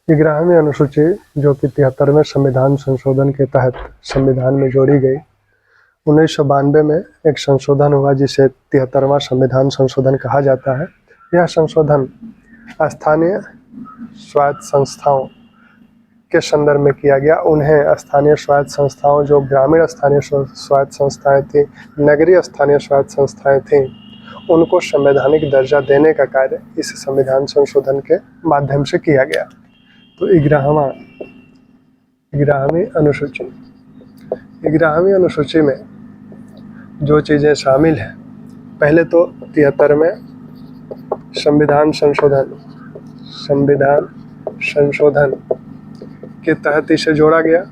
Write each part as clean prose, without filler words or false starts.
11वीं अनुसूची जो कि 73वें संविधान संशोधन के तहत संविधान में जोड़ी गई। 1992 में एक संशोधन हुआ जिसे 73वां संविधान संशोधन कहा जाता है। यह संशोधन स्थानीय स्वायत्त संस्थाओं के संदर्भ में किया गया। उन्हें स्थानीय स्वायत्त संस्थाओं, जो ग्रामीण स्थानीय स्वायत्त संस्थाएं थी, नगरीय स्थानीय स्वायत्त संस्थाएं थीं, उनको संवैधानिक दर्जा देने का कार्य इस संविधान संशोधन के माध्यम से किया गया। तो 11वीं अनुसूची में जो चीज़ें शामिल हैं, पहले तो 73वें संविधान संशोधन के तहत इसे जोड़ा गया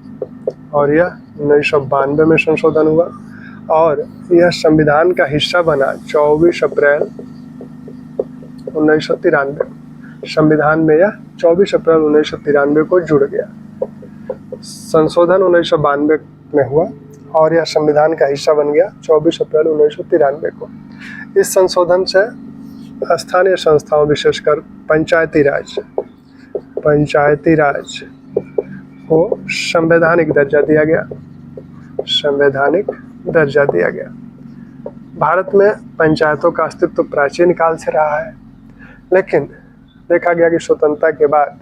और यह 1992 में संशोधन हुआ और यह संविधान का हिस्सा बना 24 अप्रैल 1993। संविधान में यह 24 अप्रैल 1993 को जुड़ गया। संशोधन 1992 में हुआ और यह संविधान का हिस्सा बन गया 24 अप्रैल 1993 को। इस संशोधन से स्थानीय संस्थाओं, विशेषकर पंचायती राज को संवैधानिक दर्जा दिया गया। भारत में पंचायतों का अस्तित्व प्राचीन काल से रहा है, लेकिन देखा गया कि स्वतंत्रता के बाद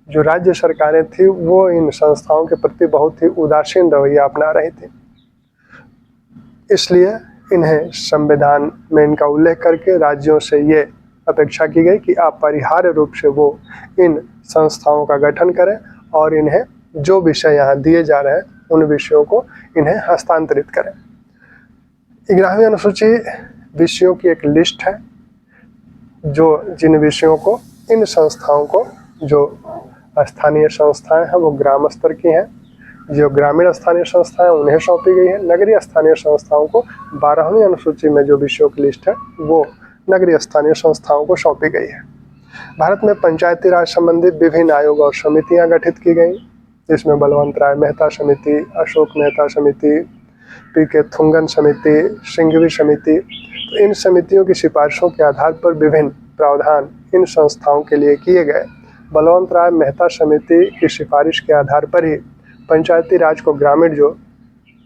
जो राज्य सरकारें थी वो इन संस्थाओं के प्रति बहुत ही उदासीन रवैया अपना रही थी। इसलिए इन्हें संविधान में इनका उल्लेख करके राज्यों से ये अपेक्षा की गई कि अपरिहार्य रूप से वो इन संस्थाओं का गठन करें और इन्हें जो विषय यहाँ दिए जा रहे हैं उन विषयों को इन्हें हस्तांतरित करें। 11वीं अनुसूची विषयों की एक लिस्ट है, जिन विषयों को इन संस्थाओं को, जो स्थानीय संस्थाएं हैं वो ग्राम स्तर की हैं, जो ग्रामीण स्थानीय संस्थाएं उन्हें सौंपी गई है। नगरीय स्थानीय संस्थाओं को 12वीं अनुसूची में जो विषयों की लिस्ट है वो नगरीय स्थानीय संस्थाओं को सौंपी गई है। भारत में पंचायती राज संबंधित विभिन्न आयोग और समितियां गठित की गई, जिसमें बलवंत राय मेहता समिति, अशोक मेहता समिति, पी.के. थुंगन समिति, सिंघवी समिति। तो इन समितियों की सिफारिशों के आधार पर विभिन्न प्रावधान इन संस्थाओं के लिए किए गए। बलवंत राय मेहता समिति की सिफारिश के आधार पर ही पंचायती राज को, ग्रामीण जो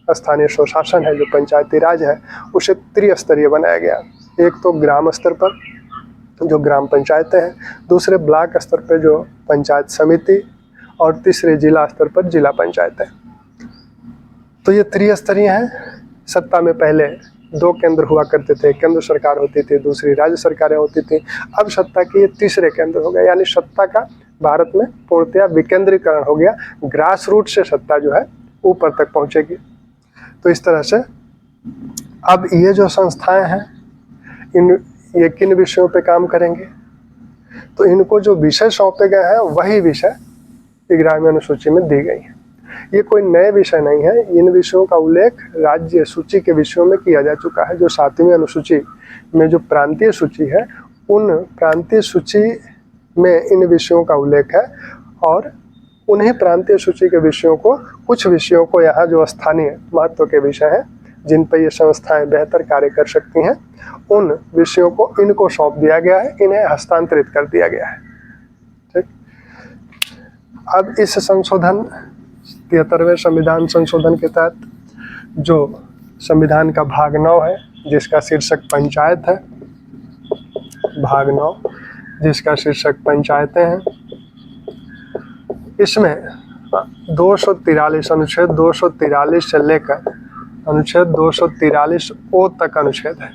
स्थानीय स्वशासन है, जो पंचायती राज है, उसे त्रिस्तरीय बनाया गया। एक तो ग्राम स्तर पर जो ग्राम पंचायतें हैं, दूसरे ब्लॉक स्तर पर जो पंचायत समिति और तीसरे जिला स्तर पर जिला पंचायतें। तो ये त्रिस्तरीय हैं। सत्ता में पहले 2 केंद्र हुआ करते थे, केंद्र सरकार होती थी, दूसरी राज्य सरकारें होती थी। अब सत्ता के ये तीसरे केंद्र हो गए, यानी सत्ता का भारत में पूर्णतया विकेंद्रीकरण हो गया। ग्रास रूट से सत्ता जो है ऊपर तक पहुंचेगी। तो इस तरह से अब ये जो संस्थाएं हैं, ये किन विषयों पे काम करेंगे, तो इनको जो विषय सौंपे गए हैं वही विषय 11वीं अनुसूची में दी गई है। ये कोई नए विषय नहीं है। इन विषयों का उल्लेख राज्य सूची के विषयों में किया जा चुका है। जो 7वीं अनुसूची में जो प्रांतीय सूची है, उन प्रांतीय सूची में इन विषयों का उल्लेख है और उन्हीं प्रांतीय सूची के विषयों को, कुछ विषयों को यहाँ जो स्थानीय महत्व के विषय हैं, जिन पर ये संस्थाएं बेहतर कार्य कर सकती हैं, उन विषयों को इनको सौंप दिया गया है, इन्हें हस्तांतरित कर दिया गया है। ठीक। अब इस 73वें संविधान संशोधन के तहत जो संविधान का भाग 9 है, जिसका शीर्षक पंचायत है, भाग 9 जिसका शीर्षक पंचायतें हैं, इसमें 243 अनुच्छेद 243 से लेकर अनुच्छेद 243 ओ तक अनुच्छेद है।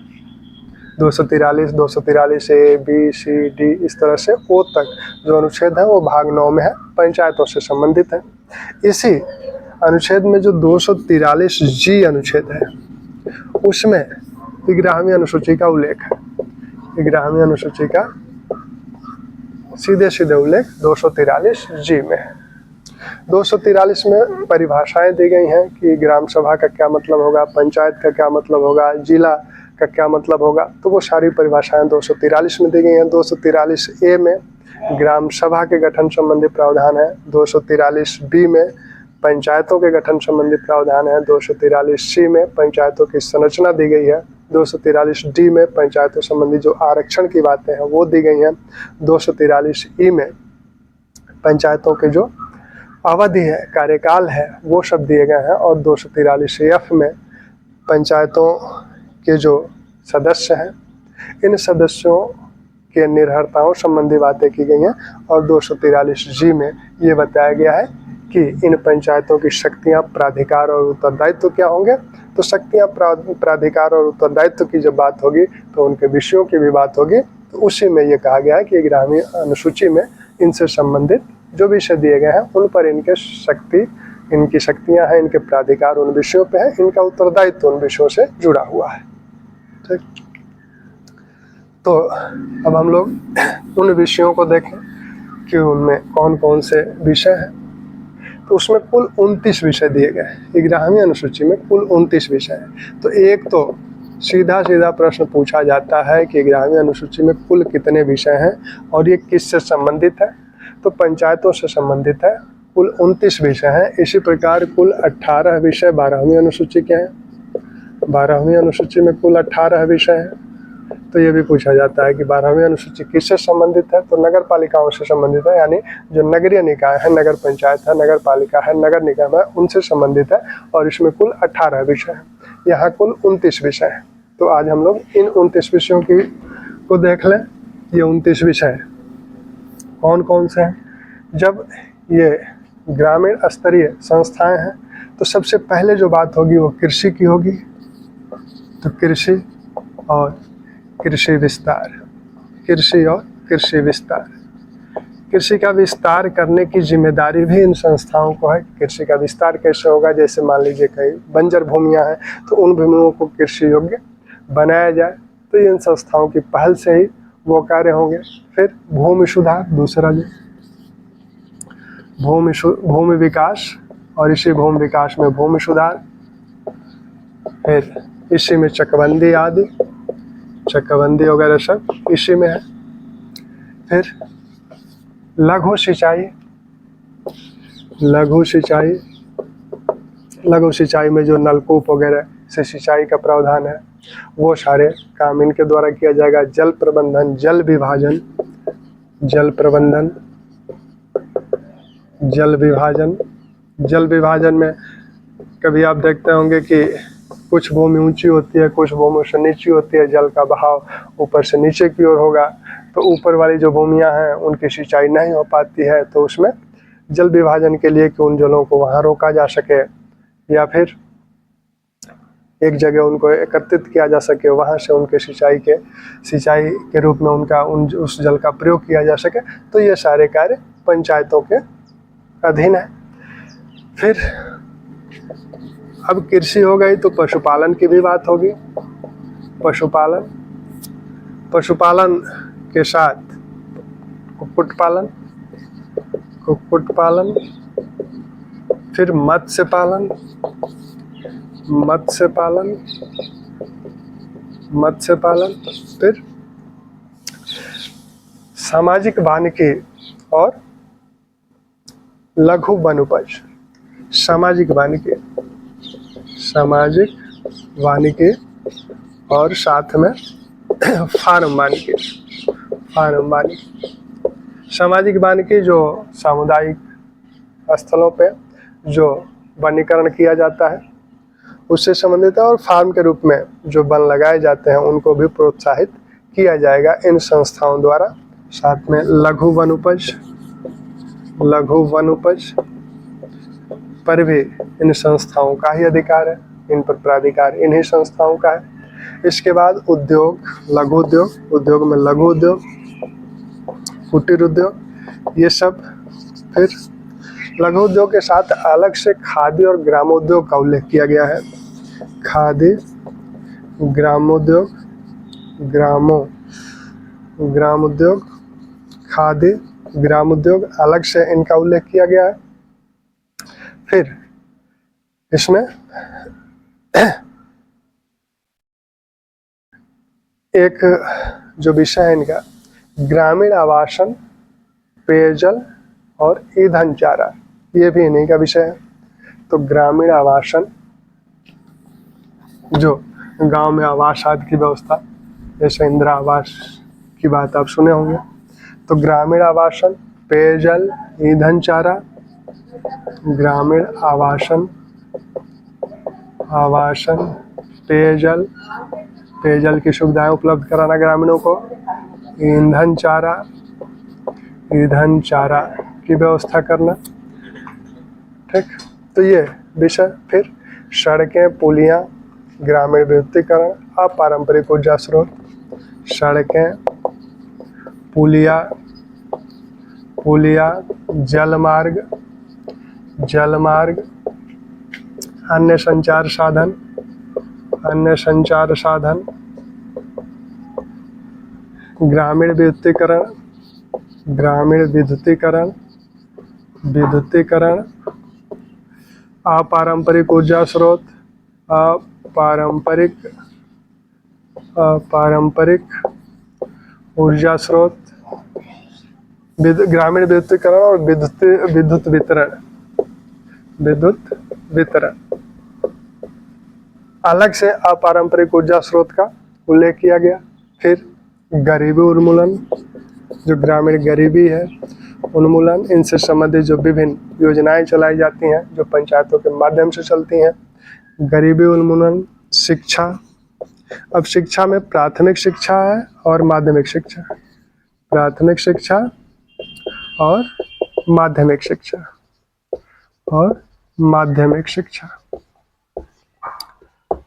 243 ए, बी, सी, डी, इस तरह से ओ तक जो अनुच्छेद है वो भाग 9 में है, पंचायतों से संबंधित है। इसी अनुच्छेद में जो 243 जी अनुच्छेद है, उसमें 11वीं अनुसूची का उल्लेख है। 11वीं अनुसूची का सीधे उल्लेख 243 जी में है। 243 में परिभाषाएं दी गई हैं कि ग्राम सभा का क्या मतलब होगा, पंचायत का क्या मतलब होगा, जिला का क्या मतलब होगा। तो वो सारी परिभाषाएं 243 में दी गई हैं। 243 ए में ग्राम सभा के गठन संबंधी प्रावधान है। 243 बी में पंचायतों के गठन संबंधी प्रावधान है। 243 सी में पंचायतों की संरचना दी गई है। 243 डी में पंचायतों संबंधी जो आरक्षण की बातें हैं वो दी गई हैं। 243 ई में पंचायतों के जो अवधि है, कार्यकाल है, वो सब दिए गए हैं। और 243F में पंचायतों के जो सदस्य हैं, इन सदस्यों के निर्भरताओं संबंधी बातें की गई हैं। और 243G में ये बताया गया है कि इन पंचायतों की शक्तियां, प्राधिकार और उत्तरदायित्व क्या होंगे। तो शक्तियां, प्राधिकार और उत्तरदायित्व की जब बात होगी तो उनके विषयों की भी बात होगी। तो उसी में ये कहा गया है कि ग्रामीण अनुसूची में इनसे संबंधित जो विषय दिए गए हैं उन पर इनकी शक्तियां हैं, इनके प्राधिकार उन विषयों पे है, इनका उत्तरदायित्व उन विषयों से जुड़ा हुआ है। ठीक, तो अब हम लोग उन विषयों को देखें कि उनमें कौन कौन से विषय हैं। तो उसमें कुल 29 विषय दिए गए हैं। ग्रामीण अनुसूची में कुल 29 विषय हैं। तो एक तो सीधा प्रश्न पूछा जाता है कि ग्रामीण अनुसूची में कुल कितने विषय हैं और ये किससे संबंधित है। तो पंचायतों से संबंधित है। कुल 29 विषय हैं। इसी प्रकार कुल 18 विषय 12वीं अनुसूची के हैं। 12वीं अनुसूची में कुल 18 विषय हैं। तो ये भी पूछा जाता है कि 12वीं अनुसूची किससे संबंधित है। तो नगर पालिकाओं से संबंधित है, यानी जो नगरीय निकाय है, नगर पंचायत है, नगर पालिका है, नगर निगम है, उनसे संबंधित है। और इसमें कुल 18 विषय हैं। यहाँ कुल 29 विषय हैं। तो आज हम लोग इन 29 विषयों को देख लें। ये 29 विषय कौन कौन से हैं। जब ये ग्रामीण स्तरीय संस्थाएं हैं तो सबसे पहले जो बात होगी वो कृषि की होगी। तो कृषि और कृषि विस्तार, कृषि और कृषि विस्तार। कृषि का विस्तार करने की जिम्मेदारी भी इन संस्थाओं को है। कृषि का विस्तार कैसे होगा, जैसे मान लीजिए कई बंजर भूमियां हैं तो उन भूमियों को कृषि योग्य बनाया जाए, तो इन संस्थाओं की पहल से ही वो कार्य होंगे। फिर भूमि सुधार, दूसरा जो भूमि विकास, और इसी भूमि विकास में भूमि सुधार, फिर इसी में चकबंदी आदि, चकबंदी वगैरह सब इसी में है। फिर लघु सिंचाई, लघु सिंचाई, लघु सिंचाई में जो नलकूप वगैरह से सिंचाई का प्रावधान है वो सारे काम इनके द्वारा किया जाएगा। जल प्रबंधन, जल विभाजन, जल प्रबंधन, जल विभाजन। जल विभाजन में कभी आप देखते होंगे कि कुछ भूमि ऊंची होती है, कुछ भूमि से नीची होती है, जल का बहाव ऊपर से नीचे की ओर होगा, तो ऊपर वाली जो भूमियां हैं उनकी सिंचाई नहीं हो पाती है। तो उसमें जल विभाजन के लिए कि उन जलों को वहां रोका जा सके या फिर एक जगह उनको एकत्रित किया जा सके, वहां से उनके सिंचाई के रूप में उस जल का प्रयोग किया जा सके। तो ये सारे कार्य पंचायतों के अधीन है। फिर अब कृषि हो गई तो पशुपालन की भी बात होगी। पशुपालन, पशुपालन के साथ कुक्कुट पालन, कुक्कुट पालन, फिर मत्स्य पालन, मत्स्य पालन, मत्स्य पालन, फिर सामाजिक वानिकी और लघु वनोपज। सामाजिक वानिकी, सामाजिक वानिकी और साथ में फार्म वानिकी, फार्म वानिकी। सामाजिक वानिकी जो सामुदायिक स्थलों पे जो वनीकरण किया जाता है उससे संबंधित है। और फार्म के रूप में जो वन लगाए जाते हैं उनको भी प्रोत्साहित किया जाएगा इन संस्थाओं द्वारा। साथ में लघु वनोपज, लघु वनोपज पर भी इन संस्थाओं का ही अधिकार है, इन पर प्राधिकार इन्हीं संस्थाओं का है। इसके बाद उद्योग, लघु उद्योग, उद्योग में लघु उद्योग, कुटीर उद्योग, ये सब। फिर लघु उद्योग के साथ अलग से खादी और ग्रामोद्योग का उल्लेख किया गया है। खादी, ग्रामोद्योग, ग्रामोद्योग, खादी, ग्रामोद्योग अलग से इनका उल्लेख किया गया है। फिर इसमें एक जो विषय है इनका ग्रामीण आवासन, पेयजल और ईंधन चारा, ये भी इन्हीं का विषय है। तो ग्रामीण आवासन, जो गांव में आवास आदि की व्यवस्था, जैसे इंदिरा आवास की बात आप सुने होंगे। तो ग्रामीण आवासन, पेयजल, ईंधन चारा, ग्रामीण आवासन, पेयजल की सुविधाएं उपलब्ध कराना ग्रामीणों को, ईंधन चारा की व्यवस्था करना। ठीक, तो ये विषय। फिर सड़कें, पुलियां, ग्रामीण विद्युतीकरण, अपारंपरिक ऊर्जा स्रोत, सड़कें, पुलिया, जलमार्ग, अन्य संचार साधन, ग्रामीण विद्युतीकरण, अपारंपरिक ऊर्जा स्रोत, ग्रामीण विद्युतीकरण और विद्युत वितरण। अलग से अपारंपरिक ऊर्जा स्रोत का उल्लेख किया गया। फिर गरीबी उन्मूलन, जो ग्रामीण गरीबी है उन्मूलन, इनसे संबंधित जो विभिन्न योजनाएं चलाई जाती हैं जो पंचायतों के माध्यम से चलती हैं। गरीबी उन्मूलन, शिक्षा। अब शिक्षा में प्राथमिक शिक्षा है और माध्यमिक शिक्षा, प्राथमिक शिक्षा और माध्यमिक शिक्षा।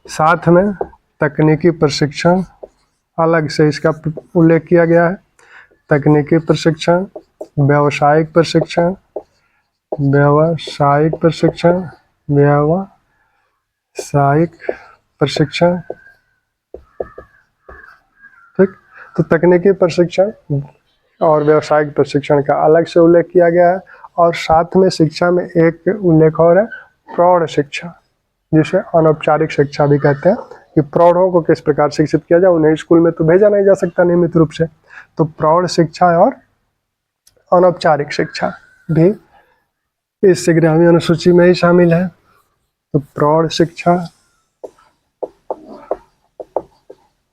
साथ में तकनीकी प्रशिक्षण, अलग से इसका उल्लेख किया गया है। तकनीकी प्रशिक्षण, व्यावसायिक प्रशिक्षण, ठीक। तो तकनीकी प्रशिक्षण और व्यावसायिक प्रशिक्षण का अलग से उल्लेख किया गया है। और साथ में शिक्षा में एक उल्लेख और है, प्रौढ़ शिक्षा, जिसे अनौपचारिक शिक्षा भी कहते हैं, कि प्रौढ़ों को किस प्रकार शिक्षित किया जाए। उन्हें स्कूल में तो भेजा नहीं जा सकता नियमित रूप से, तो प्रौढ़ शिक्षा और अनौपचारिक शिक्षा भी इस ग्रामीण अनुसूची में ही शामिल है। तो प्रौढ़ शिक्षा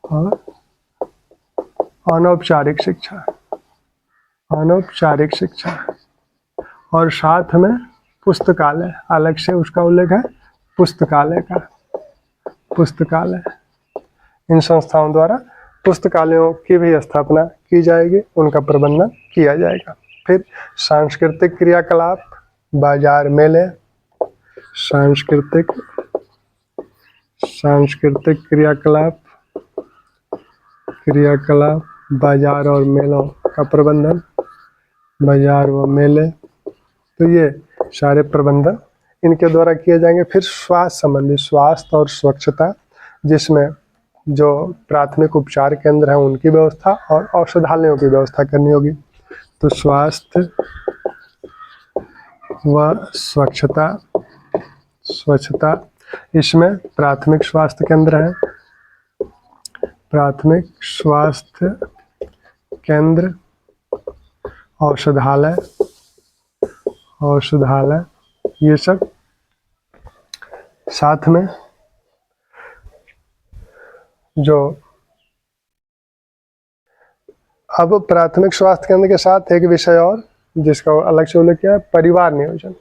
और अनौपचारिक शिक्षा, और साथ में पुस्तकालय, अलग से उसका उल्लेख है, पुस्तकालय। इन संस्थाओं द्वारा पुस्तकालयों की भी स्थापना की जाएगी, उनका प्रबंधन किया जाएगा। फिर सांस्कृतिक क्रियाकलाप, बाजार मेले, सांस्कृतिक क्रियाकलाप, बाजार और मेलों का प्रबंधन, बाजार व मेले, तो ये सारे प्रबंधन इनके द्वारा किए जाएंगे। फिर स्वास्थ्य संबंधी, स्वास्थ्य और स्वच्छता, जिसमें जो प्राथमिक उपचार केंद्र हैं उनकी व्यवस्था और औषधालयों की व्यवस्था करनी होगी। तो स्वास्थ्य व स्वच्छता, इसमें प्राथमिक स्वास्थ्य केंद्र है, प्राथमिक स्वास्थ्य केंद्र, औषधालय, ये सब। साथ में जो अब प्राथमिक स्वास्थ्य केंद्र के साथ एक विषय और जिसका अलग से उल्लेख किया है, परिवार नियोजन।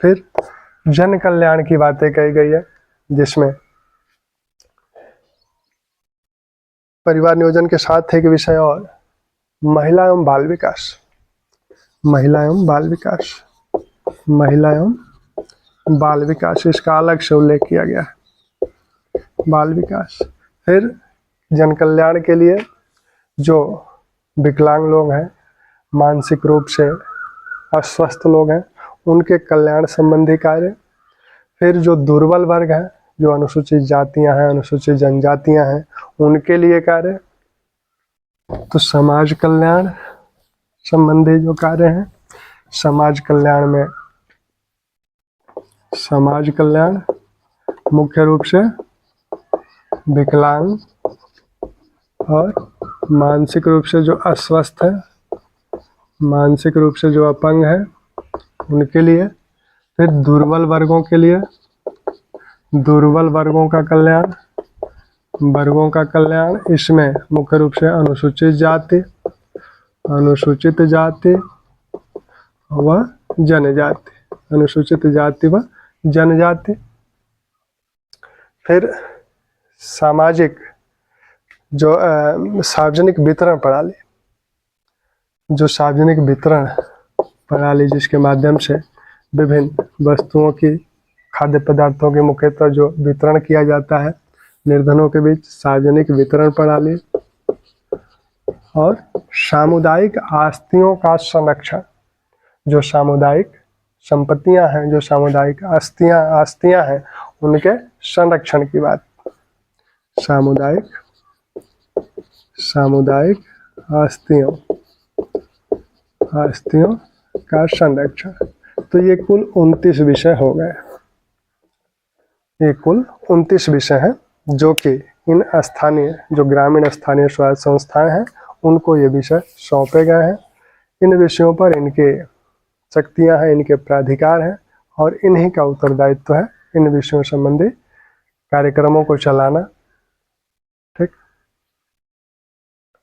फिर जन कल्याण की बातें कही गई है, जिसमें परिवार नियोजन के साथ एक विषय और, महिला एवं बाल विकास, इसका अलग से उल्लेख किया गया है, बाल विकास। फिर जन कल्याण के लिए जो विकलांग लोग हैं, मानसिक रूप से अस्वस्थ लोग हैं, उनके कल्याण संबंधी कार्य। फिर जो दुर्बल वर्ग हैं, जो अनुसूचित जातियां हैं, अनुसूचित जनजातियां हैं, उनके लिए कार्य। तो समाज कल्याण संबंधी जो कार्य हैं, समाज कल्याण मुख्य रूप से विकलांग और मानसिक रूप से जो अस्वस्थ है, मानसिक रूप से जो अपंग है, उनके लिए। फिर दुर्बल वर्गों के लिए, दुर्बल वर्गों का कल्याण, वर्गों का कल्याण, इसमें मुख्य रूप से अनुसूचित जाति व जनजाति, अनुसूचित जाति व जनजाति। फिर सामाजिक जो सार्वजनिक वितरण प्रणाली, जो सार्वजनिक वितरण प्रणाली जिसके माध्यम से विभिन्न वस्तुओं की, खाद्य पदार्थों के मुख्यतः जो वितरण किया जाता है निर्धनों के बीच, सार्वजनिक वितरण प्रणाली। और सामुदायिक आस्तियों का संरक्षण, जो सामुदायिक संपत्तियां हैं, जो सामुदायिक आस्तियां हैं उनके संरक्षण की बात। सामुदायिक आस्तियों का संरक्षण। तो ये कुल 29 विषय हो गए। ये कुल 29 विषय हैं जो कि इन स्थानीय, जो ग्रामीण स्थानीय स्वायत्त संस्थाएं हैं उनको ये विषय सौंपे गए हैं। इन विषयों पर इनके शक्तियां हैं, इनके प्राधिकार हैं और इन्हीं का उत्तरदायित्व है इन विषयों संबंधी कार्यक्रमों को चलाना। ठीक।